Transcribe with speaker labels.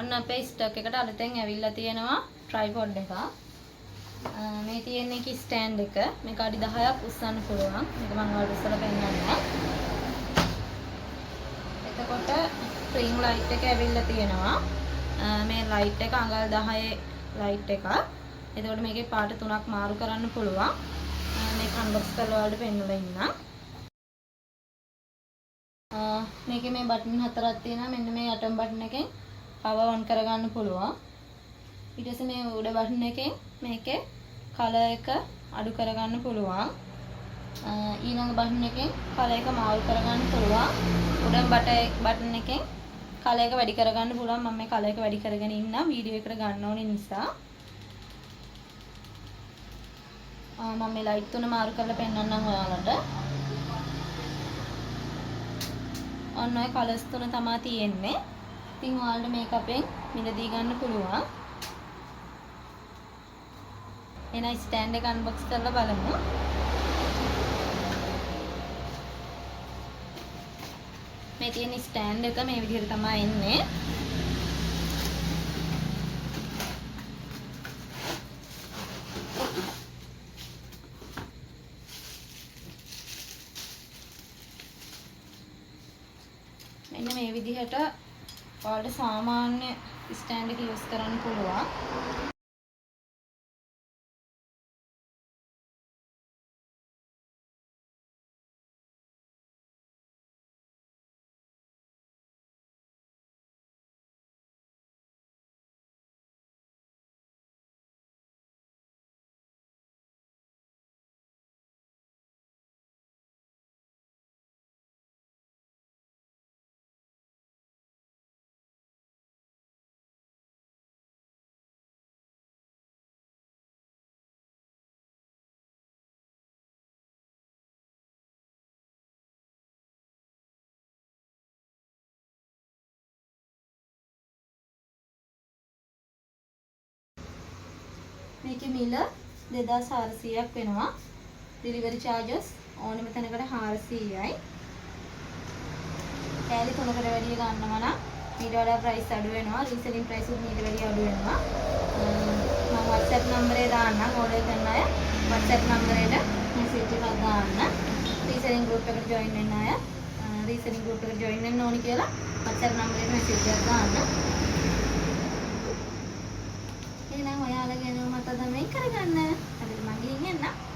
Speaker 1: ඔන්න අපේ ස්ටොක් එකට අලුතෙන් ඇවිල්ලා තියෙනවා ට්‍රයිපොඩ් එකක්. මේ තියෙන එක ස්ටෑන්ඩ් එක. මේක අඩි 10ක් උස්සන්න පුළුවන්. මේක මම ඔයාලට ඉස්සෙල්ලා පෙන්නන්නම්. එතකොට ring light එක ඇවිල්ලා තියෙනවා. මේ light එක අඟල් 10 light එකක්. එතකොට මේකේ පාට තුනක් මාරු කරන්න පුළුවන්. මේක unbox කරලා ඔයාලට පෙන්නලා ඉන්නම්. මේකේ මේ බටන් හතරක් තියෙනවා. මෙන්න මේ අටම් බටන් එකෙන් power on කරගන්න පුළුවන්. ඊට පස්සේ මේ උඩ බටන් එකෙන් මේකේ color එක අඩු කරගන්න පුළුවන්. ඊළඟ බටන් එකෙන් color එක මාරු කරගන්න පුළුවන්. උඩ බටන් එකෙන් color එක වැඩි කරගන්න පුළුවන්. මම මේ color එක වැඩි කරගෙන ඉන්නම් වීඩියෝ එකට ගන්න ඕනේ නිසා. මම මේ light තුන මාරු කරලා පෙන්නන්නම් ඔයාලට. ඔන්න ඔය කලර්ස් තුන තමයි තියෙන්නේ. ඉතින් ඔයාලට මේක අපෙන් මිලදී ගන්න පුළුවන්. එහෙනම් ස්ටෑන්ඩ් එක අන්බොක්ස් කරලා බලමු. මේ තියෙන ස්ටෑන්ඩ් එක මේ විදිහට තමයි එන්නේ. මෙන්න මේ විදිහට ඔයාලට සාමාන්‍ය ස්ටෑන්ඩ් එක යූස් කරන්න පුළුවන්. මේකේ මිල 2400ක් වෙනවා. ඩෙලිවරි charges ඕනෙම තැනකට 400යි. කෑලි 3කට වැඩිය ගන්නවා නම් ඊට වඩා price අඩු වෙනවා. රීසෙලින් price උත් ඊට වැඩිය අඩු වෙනවා. මම WhatsApp නම්බරේ දාන්නම් ඕඩර් කරන අය WhatsApp නම්බරේට message එකක් දාන්න. රීසෙලින් group එකට join වෙන්න අය රීසෙලින් group එකට join වෙන්න ඕනි කියලා WhatsApp නම්බරේට message එකක් දාන්න. එහෙනම් ඔයාලගේ නම මත තමයි කරගන්න. හරිද මම ගිහින් එන්න.